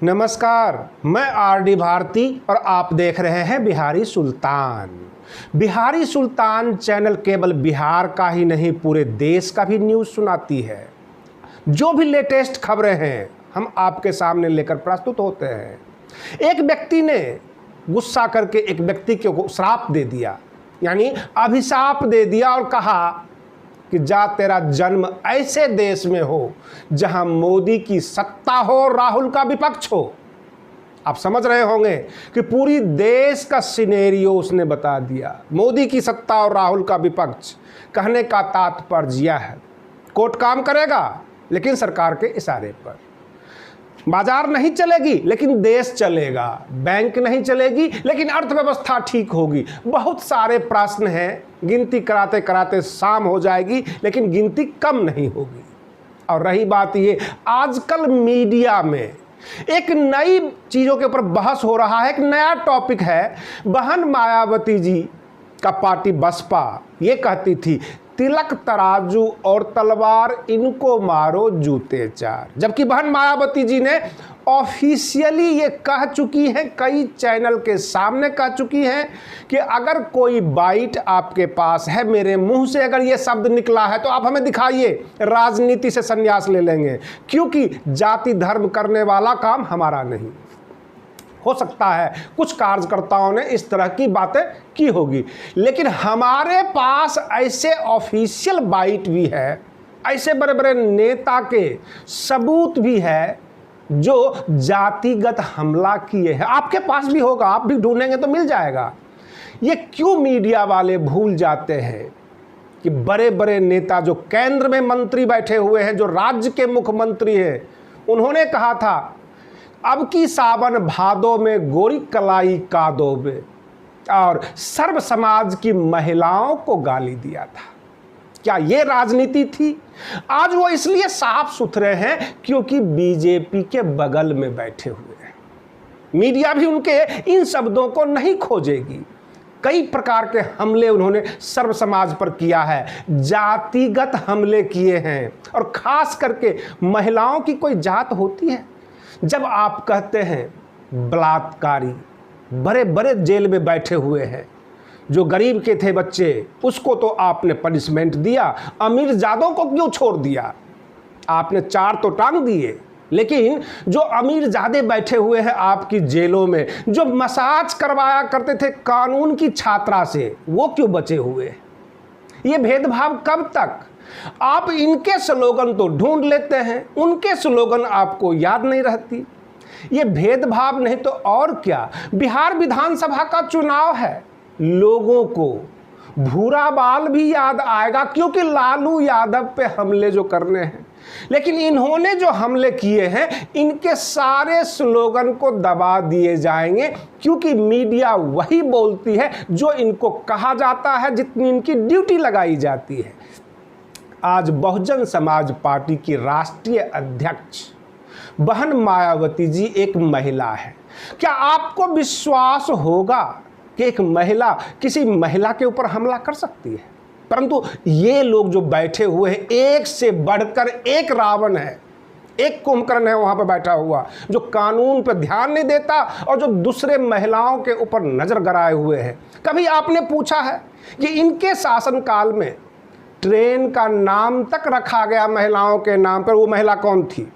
नमस्कार, मैं आरडी भारती और आप देख रहे हैं बिहारी सुल्तान। बिहारी सुल्तान चैनल केवल बिहार का ही नहीं पूरे देश का भी न्यूज़ सुनाती है। जो भी लेटेस्ट खबरें हैं हम आपके सामने लेकर प्रस्तुत होते हैं। एक व्यक्ति ने गुस्सा करके एक व्यक्ति को श्राप दे दिया, यानी अभिशाप दे दिया और कहा कि जा तेरा जन्म ऐसे देश में हो जहां मोदी की सत्ता हो और राहुल का विपक्ष हो। आप समझ रहे होंगे कि पूरी देश का सिनेरियो उसने बता दिया। मोदी की सत्ता और राहुल का विपक्ष कहने का तात्पर्य यह है, कोर्ट काम करेगा लेकिन सरकार के इशारे पर। बाजार नहीं चलेगी लेकिन देश चलेगा। बैंक नहीं चलेगी लेकिन अर्थव्यवस्था ठीक होगी। बहुत सारे प्रश्न हैं, गिनती कराते कराते शाम हो जाएगी लेकिन गिनती कम नहीं होगी। और रही बात ये, आजकल मीडिया में एक नई चीज़ों के ऊपर बहस हो रहा है। एक नया टॉपिक है। बहन मायावती जी का पार्टी बसपा ये कहती थी तिलक तराजू और तलवार इनको मारो जूते चार, जबकि बहन मायावती जी ने ऑफिशियली ये कह चुकी हैं, कई चैनल के सामने कह चुकी हैं कि अगर कोई बाइट आपके पास है, मेरे मुंह से अगर ये शब्द निकला है तो आप हमें दिखाइए, राजनीति से संन्यास ले लेंगे, क्योंकि जाति धर्म करने वाला काम हमारा नहीं। हो सकता है कुछ कार्यकर्ताओं ने इस तरह की बातें की होगी, लेकिन हमारे पास ऐसे ऑफिशियल बाइट भी है, ऐसे बड़े बड़े नेता के सबूत भी है जो जातिगत हमला किए हैं। आपके पास भी होगा, आप भी ढूंढेंगे तो मिल जाएगा। ये क्यों मीडिया वाले भूल जाते हैं कि बड़े बड़े नेता जो केंद्र में मंत्री बैठे हुए हैं, जो राज्य के मुख्यमंत्री हैं, उन्होंने कहा था अब की सावन भादों में गोरी कलाई कादोबे, और सर्व समाज की महिलाओं को गाली दिया था। क्या ये राजनीति थी? आज वो इसलिए साफ सुथरे हैं क्योंकि बीजेपी के बगल में बैठे हुए हैं। मीडिया भी उनके इन शब्दों को नहीं खोजेगी। कई प्रकार के हमले उन्होंने सर्व समाज पर किया है, जातिगत हमले किए हैं, और खास करके महिलाओं की कोई जात होती है? जब आप कहते हैं बलात्कारी बड़े बड़े जेल में बैठे हुए हैं, जो गरीब के थे बच्चे उसको तो आपने पनिशमेंट दिया, अमीर जादों को क्यों छोड़ दिया? आपने 4 तो टांग दिए, लेकिन जो अमीर जादे बैठे हुए हैं आपकी जेलों में, जो मसाज करवाया करते थे कानून की छात्रा से, वो क्यों बचे हुए? ये भेदभाव कब तक? आप इनके स्लोगन तो ढूंढ लेते हैं, उनके स्लोगन आपको याद नहीं रहती। ये भेदभाव नहीं तो और क्या। बिहार विधानसभा का चुनाव है, लोगों को भूरा बाल भी याद आएगा क्योंकि लालू यादव पे हमले जो करने हैं, लेकिन इन्होंने जो हमले किए हैं इनके सारे स्लोगन को दबा दिए जाएंगे, क्योंकि मीडिया वही बोलती है जो इनको कहा जाता है, जितनी इनकी ड्यूटी लगाई जाती है। आज बहुजन समाज पार्टी की राष्ट्रीय अध्यक्ष बहन मायावती जी एक महिला है। क्या आपको विश्वास होगा कि एक महिला किसी महिला के ऊपर हमला कर सकती है? परंतु ये लोग जो बैठे हुए हैं, एक से बढ़कर एक रावण है, एक कुंभकर्ण है वहां पर बैठा हुआ, जो कानून पर ध्यान नहीं देता और जो दूसरे महिलाओं के ऊपर नजर गड़ाए हुए हैं। कभी आपने पूछा है कि इनके शासनकाल में ट्रेन का नाम तक रखा गया महिलाओं के नाम पर, वो महिला कौन थी?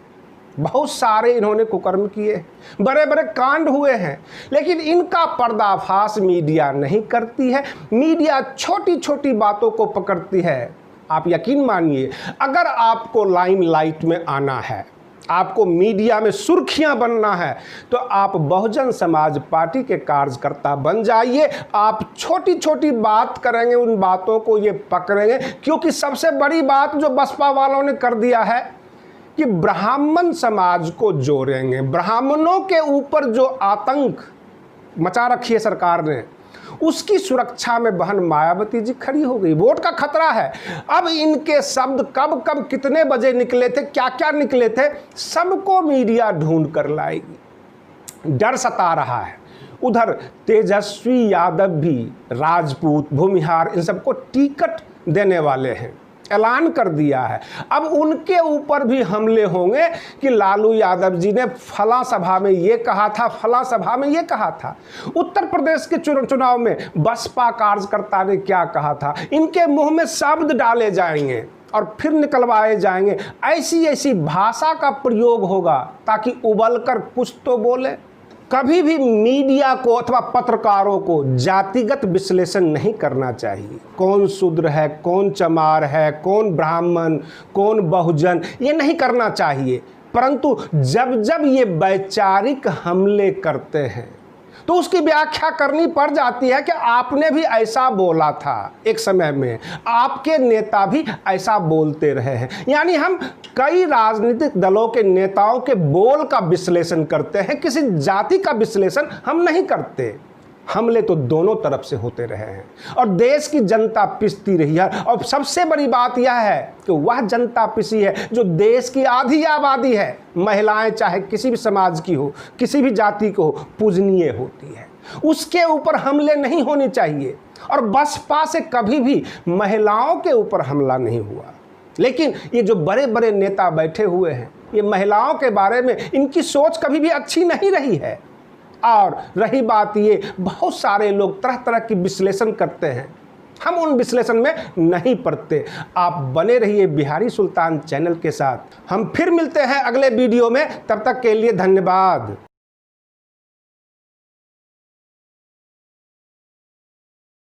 बहुत सारे इन्होंने कुकर्म किए, बड़े बड़े कांड हुए हैं, लेकिन इनका पर्दाफाश मीडिया नहीं करती है। मीडिया छोटी छोटी बातों को पकड़ती है। आप यकीन मानिए, अगर आपको लाइमलाइट में आना है, आपको मीडिया में सुर्खियां बनना है, तो आप बहुजन समाज पार्टी के कार्यकर्ता बन जाइए। आप छोटी छोटी बात करेंगे, उन बातों को ये पकड़ेंगे, क्योंकि सबसे बड़ी बात जो बसपा वालों ने कर दिया है कि ब्राह्मण समाज को जोड़ेंगे। ब्राह्मणों के ऊपर जो आतंक मचा रखी है सरकार ने, उसकी सुरक्षा में बहन मायावती जी खड़ी हो गई। वोट का खतरा है। अब इनके शब्द कब कब कितने बजे निकले थे, क्या क्या निकले थे, सबको मीडिया ढूंढ कर लाएगी। डर सता रहा है। उधर तेजस्वी यादव भी राजपूत, भूमिहार, इन सबको टिकट देने वाले हैं। ऐलान कर दिया है। अब उनके ऊपर भी हमले होंगे कि लालू यादव जी ने फला सभा में ये कहा था, फला सभा में ये कहा था, उत्तर प्रदेश के चुनाव में बसपा कार्यकर्ता ने क्या कहा था, इनके मुंह में शब्द डाले जाएंगे और फिर निकलवाए जाएंगे। ऐसी ऐसी भाषा का प्रयोग होगा ताकि उबल कर कुछ तो बोले। कभी भी मीडिया को अथवा पत्रकारों को जातिगत विश्लेषण नहीं करना चाहिए। कौन शूद्र है, कौन चमार है, कौन ब्राह्मण, कौन बहुजन, ये नहीं करना चाहिए। परंतु जब जब ये वैचारिक हमले करते हैं तो उसकी व्याख्या करनी पड़ जाती है कि आपने भी ऐसा बोला था एक समय में, आपके नेता भी ऐसा बोलते रहे हैं। यानी हम कई राजनीतिक दलों के नेताओं के बोल का विश्लेषण करते हैं, किसी जाति का विश्लेषण हम नहीं करते। हमले तो दोनों तरफ से होते रहे हैं और देश की जनता पिसती रही है। और सबसे बड़ी बात यह है कि वह जनता पिसी है जो देश की आधी आबादी है। महिलाएं चाहे किसी भी समाज की हो, किसी भी जाति को हो, पूजनीय होती है। उसके ऊपर हमले नहीं होने चाहिए और बसपा से कभी भी महिलाओं के ऊपर हमला नहीं हुआ। लेकिन ये जो बड़े बड़े नेता बैठे हुए हैं, ये महिलाओं के बारे में इनकी सोच कभी भी अच्छी नहीं रही है। और रही बात ये, बहुत सारे लोग तरह तरह की विश्लेषण करते हैं, हम उन विश्लेषण में नहीं पड़ते। आप बने रहिए बिहारी सुल्तान चैनल के साथ। हम फिर मिलते हैं अगले वीडियो में, तब तक के लिए धन्यवाद।